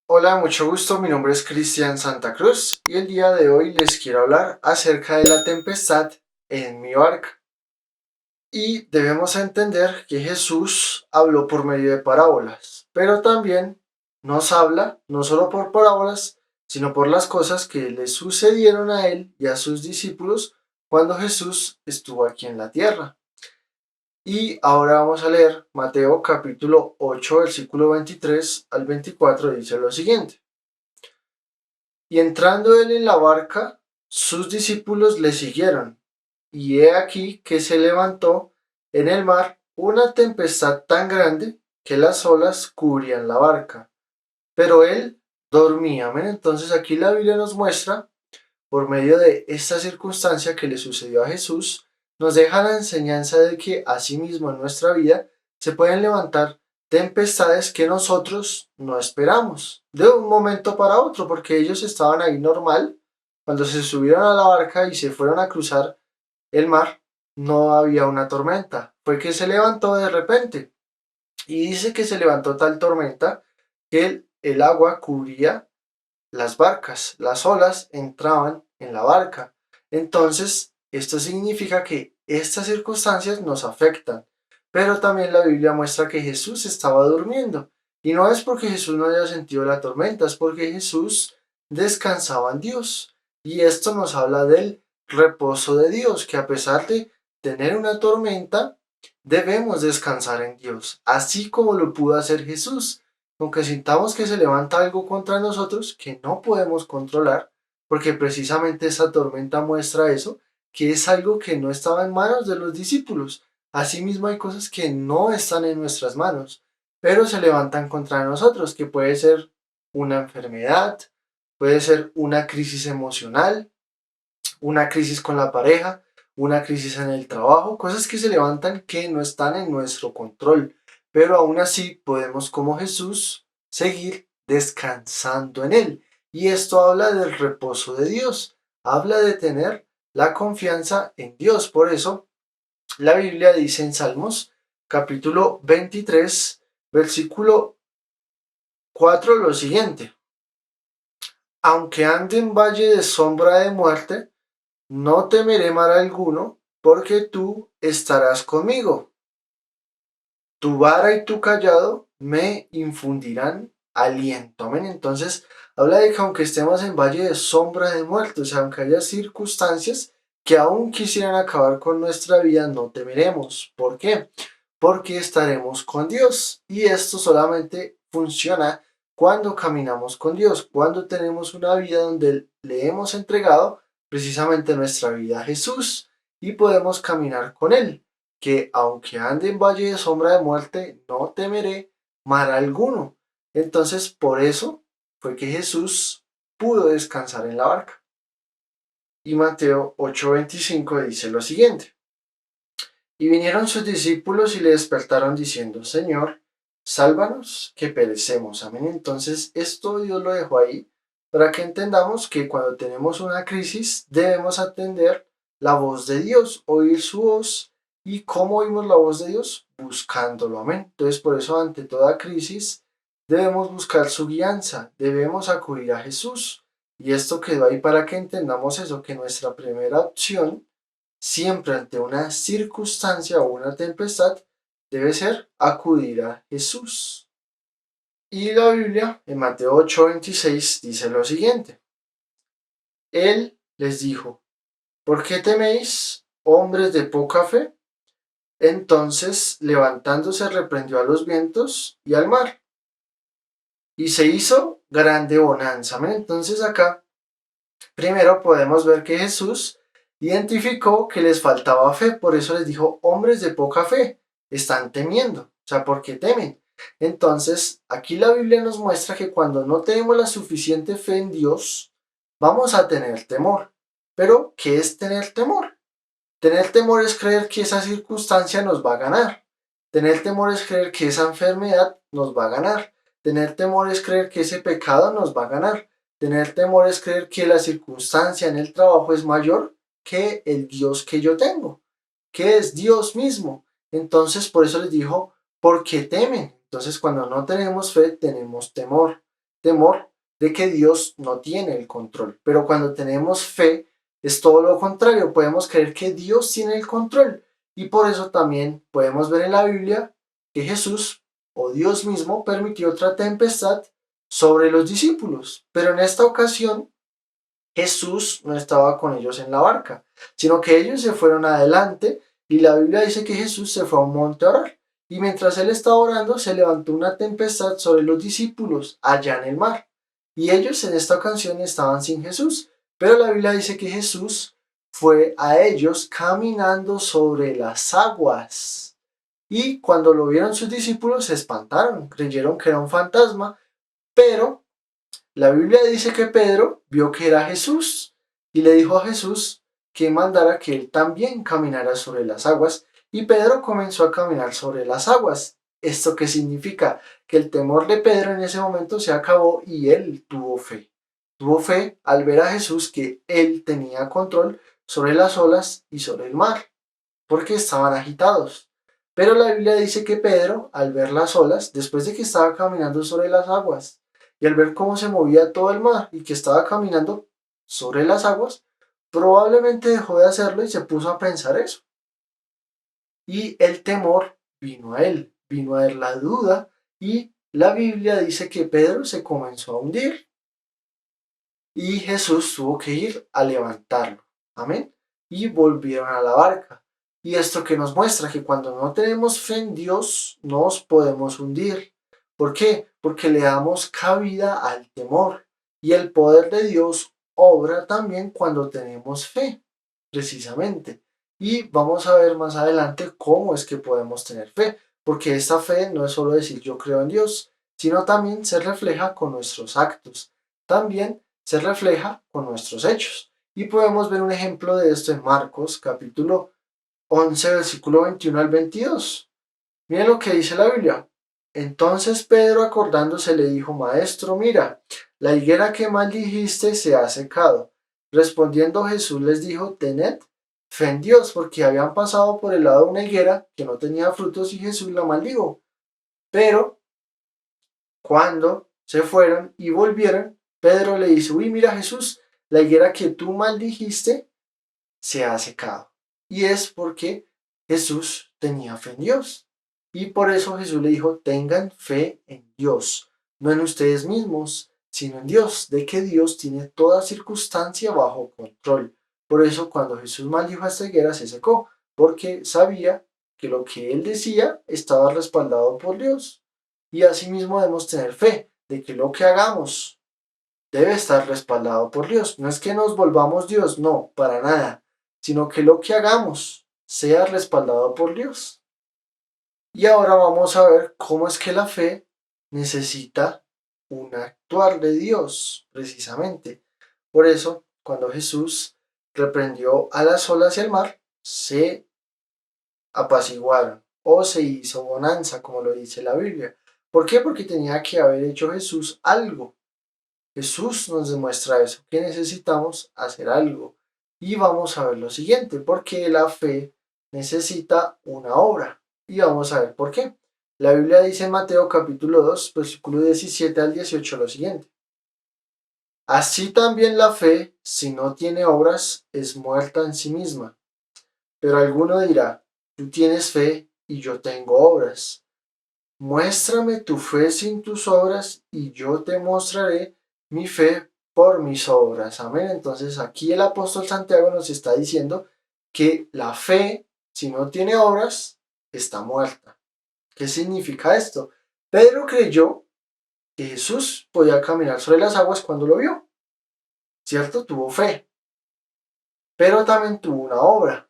Hola, mucho gusto, mi nombre es Cristian Santa Cruz y el día de hoy les quiero hablar acerca de la tempestad en mi barca. Y debemos entender que Jesús habló por medio de parábolas, pero también nos habla no solo por parábolas, sino por las cosas que le sucedieron a él y a sus discípulos cuando Jesús estuvo aquí en la tierra. Y ahora vamos a leer Mateo capítulo 8, versículo 23 al 24, dice lo siguiente. Y entrando él en la barca, sus discípulos le siguieron. Y he aquí que se levantó en el mar una tempestad tan grande que las olas cubrían la barca. Pero él dormía. Amén. Entonces aquí la Biblia nos muestra, por medio de esta circunstancia que le sucedió a Jesús, nos deja la enseñanza de que asimismo en nuestra vida se pueden levantar tempestades que nosotros no esperamos de un momento para otro, porque ellos estaban ahí normal. Cuando se subieron a la barca y se fueron a cruzar el mar, no había una tormenta, fue que se levantó de repente. Y dice que se levantó tal tormenta que el agua cubría las barcas, las olas entraban en la barca. Entonces, esto significa que estas circunstancias nos afectan. Pero también la Biblia muestra que Jesús estaba durmiendo. Y no es porque Jesús no haya sentido la tormenta, es porque Jesús descansaba en Dios. Y esto nos habla del reposo de Dios, que a pesar de tener una tormenta, debemos descansar en Dios, así como lo pudo hacer Jesús. Aunque sintamos que se levanta algo contra nosotros que no podemos controlar, porque precisamente esa tormenta muestra eso, que es algo que no estaba en manos de los discípulos. Asimismo hay cosas que no están en nuestras manos, pero se levantan contra nosotros, que puede ser una enfermedad, puede ser una crisis emocional, una crisis con la pareja, una crisis en el trabajo, cosas que se levantan que no están en nuestro control, pero aún así podemos como Jesús seguir descansando en Él. Y esto habla del reposo de Dios, habla de tener la confianza en Dios. Por eso la Biblia dice en Salmos capítulo 23, versículo 4 lo siguiente. Aunque ande en valle de sombra de muerte, no temeré mal alguno, porque tú estarás conmigo. Tu vara y tu callado me infundirán aliento. Amén. Entonces, habla de que aunque estemos en valle de sombra de muerte, o sea, aunque haya circunstancias que aún quisieran acabar con nuestra vida, no temeremos. ¿Por qué? Porque estaremos con Dios. Y esto solamente funciona cuando caminamos con Dios, cuando tenemos una vida donde le hemos entregado precisamente nuestra vida a Jesús y podemos caminar con Él, que aunque ande en valle de sombra de muerte, no temeré mal alguno. Entonces, por eso fue que Jesús pudo descansar en la barca. Y Mateo 8:25 dice lo siguiente. Y vinieron sus discípulos y le despertaron diciendo, Señor, sálvanos que perecemos. Amén. Entonces, esto Dios lo dejó ahí para que entendamos que cuando tenemos una crisis debemos atender la voz de Dios, oír su voz. ¿Y cómo oímos la voz de Dios? Buscándolo. Amén. Entonces, por eso, ante toda crisis, debemos buscar su guianza, debemos acudir a Jesús. Y esto quedó ahí para que entendamos eso, que nuestra primera opción siempre ante una circunstancia o una tempestad debe ser acudir a Jesús. Y la Biblia en Mateo 8:26 dice lo siguiente. Él les dijo, ¿por qué teméis, hombres de poca fe? Entonces, levantándose, reprendió a los vientos y al mar. Y se hizo grande bonanza. Entonces acá, primero podemos ver que Jesús identificó que les faltaba fe, por eso les dijo, hombres de poca fe, están temiendo, o sea, ¿por qué temen? Entonces, aquí la Biblia nos muestra que cuando no tenemos la suficiente fe en Dios, vamos a tener temor. Pero, ¿qué es tener temor? Tener temor es creer que esa circunstancia nos va a ganar. Tener temor es creer que esa enfermedad nos va a ganar. Tener temor es creer que ese pecado nos va a ganar. Tener temor es creer que la circunstancia en el trabajo es mayor que el Dios que yo tengo, que es Dios mismo. Entonces, por eso les dijo, ¿por qué temen? Entonces, cuando no tenemos fe, tenemos temor. temor de que Dios no tiene el control. Pero cuando tenemos fe, es todo lo contrario. Podemos creer que Dios tiene el control. Y por eso también podemos ver en la Biblia que Jesús o Dios mismo permitió otra tempestad sobre los discípulos. Pero en esta ocasión Jesús no estaba con ellos en la barca, sino que ellos se fueron adelante y la Biblia dice que Jesús se fue a un monte a orar. Y mientras él estaba orando, se levantó una tempestad sobre los discípulos allá en el mar. Y ellos en esta ocasión estaban sin Jesús. Pero la Biblia dice que Jesús fue a ellos caminando sobre las aguas. Y cuando lo vieron sus discípulos se espantaron, creyeron que era un fantasma, pero la Biblia dice que Pedro vio que era Jesús y le dijo a Jesús que mandara que él también caminara sobre las aguas y Pedro comenzó a caminar sobre las aguas. ¿Esto qué significa? Que el temor de Pedro en ese momento se acabó y él tuvo fe. Tuvo fe al ver a Jesús que él tenía control sobre las olas y sobre el mar, porque estaban agitados. Pero la Biblia dice que Pedro, al ver las olas, después de que estaba caminando sobre las aguas, y al ver cómo se movía todo el mar y que estaba caminando sobre las aguas, probablemente dejó de hacerlo y se puso a pensar eso. Y el temor vino a él, vino a él la duda y la Biblia dice que Pedro se comenzó a hundir y Jesús tuvo que ir a levantarlo. Amén. Y volvieron a la barca. Y esto que nos muestra que cuando no tenemos fe en Dios, nos podemos hundir. ¿Por qué? Porque le damos cabida al temor. Y el poder de Dios obra también cuando tenemos fe, precisamente. Y vamos a ver más adelante cómo es que podemos tener fe. Porque esta fe no es solo decir yo creo en Dios, sino también se refleja con nuestros actos. También se refleja con nuestros hechos. Y podemos ver un ejemplo de esto en Marcos capítulo 11, versículo 21 al 22. Miren lo que dice la Biblia. Entonces Pedro acordándose le dijo, Maestro, mira, la higuera que maldijiste se ha secado. Respondiendo Jesús les dijo, tened fe en Dios, porque habían pasado por el lado de una higuera que no tenía frutos y Jesús la maldijo. Pero cuando se fueron y volvieron, Pedro le dice, uy, mira Jesús, la higuera que tú maldijiste se ha secado. Y es porque Jesús tenía fe en Dios. Y por eso Jesús le dijo, tengan fe en Dios, no en ustedes mismos, sino en Dios, de que Dios tiene toda circunstancia bajo control. Por eso cuando Jesús maldijo a esta higuera se secó, porque sabía que lo que él decía estaba respaldado por Dios. Y asimismo debemos tener fe de que lo que hagamos debe estar respaldado por Dios. No es que nos volvamos Dios, no, para nada, sino que lo que hagamos sea respaldado por Dios. Y ahora vamos a ver cómo es que la fe necesita un actuar de Dios, precisamente. Por eso, cuando Jesús reprendió a las olas y al mar, se apaciguaron o se hizo bonanza, como lo dice la Biblia. ¿Por qué? Porque tenía que haber hecho Jesús algo. Jesús nos demuestra eso, que necesitamos hacer algo. Y vamos a ver lo siguiente, porque la fe necesita una obra. Y vamos a ver por qué. La Biblia dice en Mateo capítulo 2, versículo 17 al 18 lo siguiente. Así también la fe, si no tiene obras, es muerta en sí misma. Pero alguno dirá, tú tienes fe y yo tengo obras. Muéstrame tu fe sin tus obras y yo te mostraré mi fe por mis obras. Amén. Entonces aquí el apóstol Santiago nos está diciendo que la fe, si no tiene obras, está muerta. ¿Qué significa esto? Pedro creyó que Jesús podía caminar sobre las aguas cuando lo vio. ¿Cierto? Tuvo fe. Pero también tuvo una obra.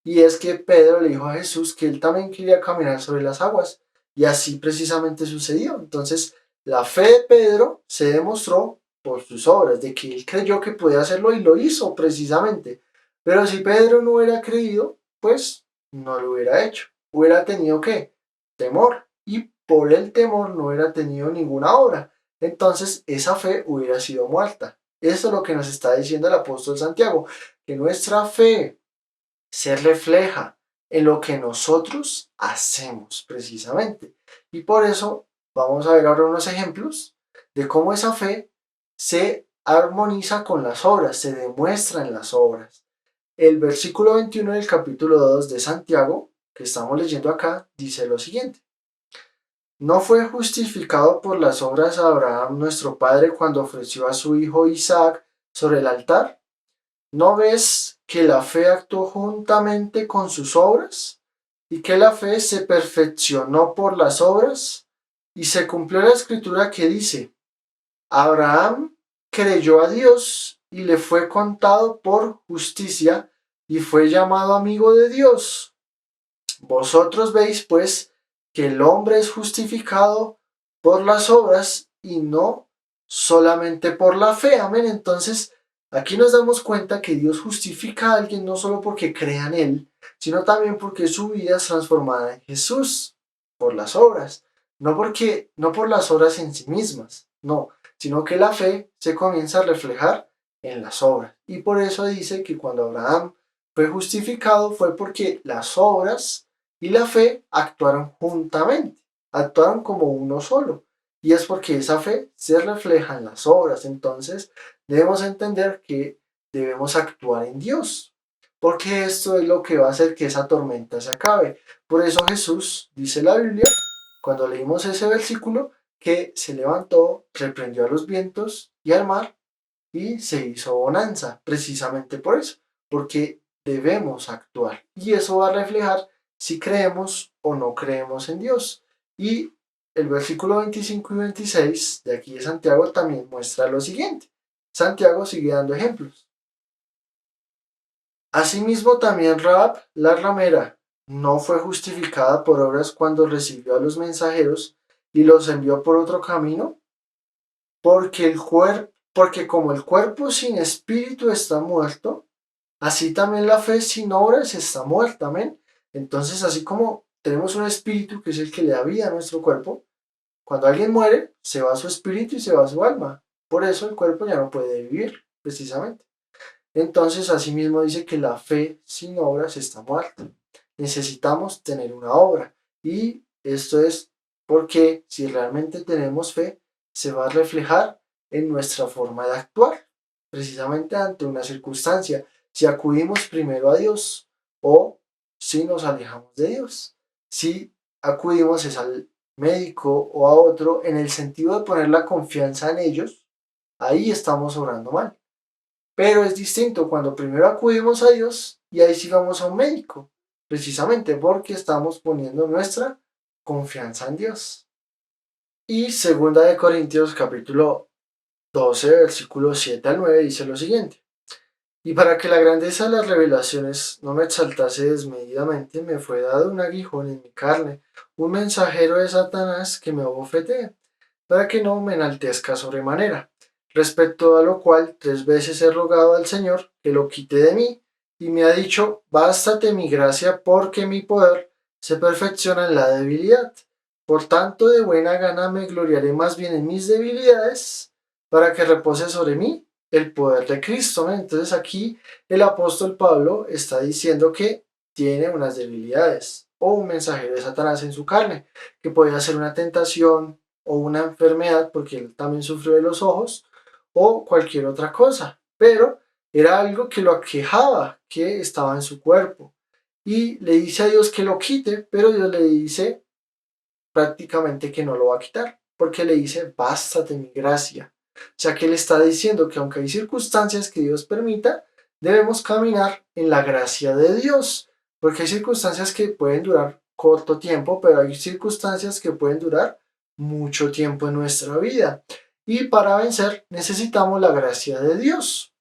Y es que Pedro le dijo a Jesús que él también quería caminar sobre las aguas. Y así precisamente sucedió. Entonces, la fe de Pedro se demostró por sus obras, de que él creyó que podía hacerlo y lo hizo precisamente. Pero si Pedro no hubiera creído, pues no lo hubiera hecho. Hubiera tenido ¿qué? Temor. Y por el temor no hubiera tenido ninguna obra. Entonces, esa fe hubiera sido muerta. Eso es lo que nos está diciendo el apóstol Santiago, que nuestra fe se refleja en lo que nosotros hacemos precisamente. Y por eso vamos a ver ahora unos ejemplos de cómo esa fe se armoniza con las obras, se demuestra en las obras. El versículo 21 del capítulo 2 de Santiago, que estamos leyendo acá, dice lo siguiente. ¿No fue justificado por las obras Abraham nuestro padre cuando ofreció a su hijo Isaac sobre el altar? ¿No ves que la fe actuó juntamente con sus obras? ¿Y que la fe se perfeccionó por las obras? Y se cumplió la escritura que dice, Abraham creyó a Dios y le fue contado por justicia y fue llamado amigo de Dios. Vosotros veis, pues, que el hombre es justificado por las obras y no solamente por la fe. Amén. Entonces, aquí nos damos cuenta que Dios justifica a alguien no solo porque crea en Él, sino también porque su vida es transformada en Jesús por las obras. No por las obras en sí mismas, no, sino que la fe se comienza a reflejar en las obras. Y por eso dice que cuando Abraham fue justificado fue porque las obras y la fe actuaron juntamente, actuaron como uno solo. Y es porque esa fe se refleja en las obras. Entonces debemos entender que debemos actuar en Dios, porque esto es lo que va a hacer que esa tormenta se acabe. Por eso Jesús, dice la Biblia, cuando leímos ese versículo, que se levantó, reprendió a los vientos y al mar y se hizo bonanza, precisamente por eso, porque debemos actuar. Y eso va a reflejar si creemos o no creemos en Dios. Y el versículo 25 y 26 de aquí de Santiago también muestra lo siguiente. Santiago sigue dando ejemplos. Asimismo también Rahab, la ramera, no fue justificada por obras cuando recibió a los mensajeros y los envió por otro camino, porque como el cuerpo sin espíritu está muerto, así también la fe sin obras está muerta, amén. Entonces, así como tenemos un espíritu que es el que le da vida a nuestro cuerpo, cuando alguien muere, se va su espíritu y se va su alma. Por eso el cuerpo ya no puede vivir, precisamente. Entonces, asimismo dice que la fe sin obras está muerta. Necesitamos tener una obra. Y esto es porque si realmente tenemos fe, se va a reflejar en nuestra forma de actuar, precisamente ante una circunstancia. Si acudimos primero a Dios o si nos alejamos de Dios. Si acudimos es al médico o a otro en el sentido de poner la confianza en ellos, ahí estamos obrando mal. Pero es distinto cuando primero acudimos a Dios y ahí sí vamos a un médico, precisamente porque estamos poniendo nuestra confianza en Dios. Y segunda de Corintios capítulo 12, versículo 7 al 9 dice lo siguiente. Y para que la grandeza de las revelaciones no me exaltase desmedidamente, me fue dado un aguijón en mi carne, un mensajero de Satanás que me abofetee, para que no me enaltezca sobremanera. Respecto a lo cual 3 veces he rogado al Señor que lo quite de mí, y me ha dicho, bástate mi gracia, porque mi poder se perfecciona en la debilidad. Por tanto, de buena gana me gloriaré más bien en mis debilidades, para que repose sobre mí el poder de Cristo, ¿no? Entonces aquí el apóstol Pablo está diciendo que tiene unas debilidades o un mensajero de Satanás en su carne, que podía ser una tentación o una enfermedad, porque él también sufrió de los ojos, o cualquier otra cosa, pero era algo que lo aquejaba, que estaba en su cuerpo. Y le dice a Dios que lo quite, pero Dios le dice prácticamente que no lo va a quitar, porque le dice, bástate mi gracia. O sea que él está diciendo que aunque hay circunstancias que Dios permita, debemos caminar en la gracia de Dios, porque hay circunstancias que pueden durar corto tiempo, pero hay circunstancias que pueden durar mucho tiempo en nuestra vida. Y para vencer necesitamos la gracia de Dios.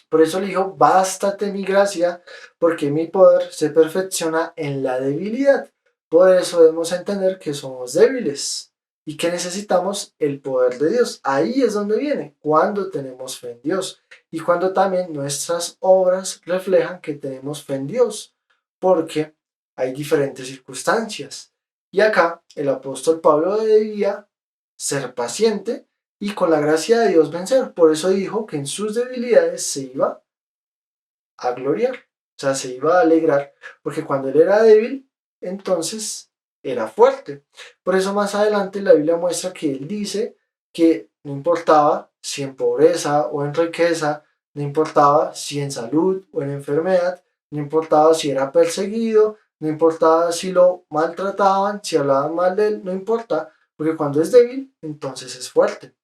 Por eso le dijo, bástate mi gracia, porque mi poder se perfecciona en la debilidad. Por eso debemos entender que somos débiles y que necesitamos el poder de Dios. Ahí es donde viene, cuando tenemos fe en Dios y cuando también nuestras obras reflejan que tenemos fe en Dios, porque hay diferentes circunstancias. Y acá el apóstol Pablo debía ser paciente y con la gracia de Dios vencer. Por eso dijo que en sus debilidades se iba a gloriar, o sea, se iba a alegrar, porque cuando él era débil, entonces era fuerte. Por eso más adelante la Biblia muestra que él dice que no importaba si en pobreza o en riqueza, no importaba si en salud o en enfermedad, no importaba si era perseguido, no importaba si lo maltrataban, si hablaban mal de él, no importa, porque cuando es débil, entonces es fuerte.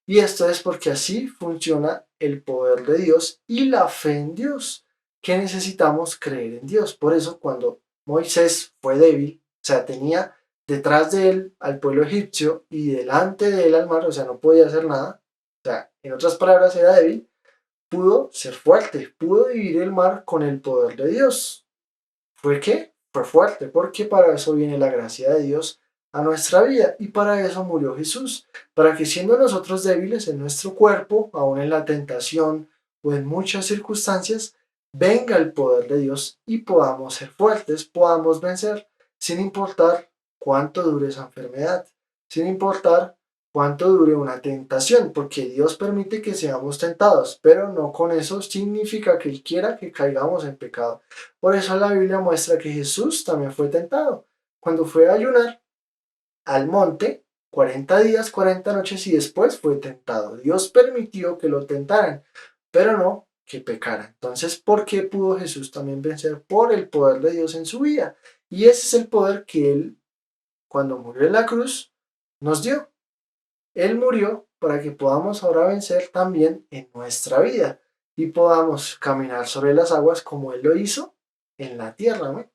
Y esto es porque así funciona el poder de Dios y la fe en Dios, que necesitamos creer en Dios. Por eso cuando Moisés fue débil, o sea, tenía detrás de él al pueblo egipcio y delante de él al mar, o sea, no podía hacer nada, o sea, en otras palabras, era débil, pudo ser fuerte, pudo dividir el mar con el poder de Dios. ¿Fue qué? Fue fuerte, porque para eso viene la gracia de Dios a nuestra vida y para eso murió Jesús, para que siendo nosotros débiles en nuestro cuerpo, aún en la tentación o en muchas circunstancias, venga el poder de Dios y podamos ser fuertes, podamos vencer, sin importar cuánto dure esa enfermedad, sin importar cuánto dure una tentación, porque Dios permite que seamos tentados, pero no con eso significa que Él quiera que caigamos en pecado. Por eso la Biblia muestra que Jesús también fue tentado. Cuando fue a ayunar al monte, 40 días, 40 noches y después fue tentado. Dios permitió que lo tentaran, pero no que pecara. Entonces, ¿por qué pudo Jesús también vencer? Por el poder de Dios en su vida. Y ese es el poder que Él, cuando murió en la cruz, nos dio. Él murió para que podamos ahora vencer también en nuestra vida y podamos caminar sobre las aguas como Él lo hizo en la tierra, ¿no?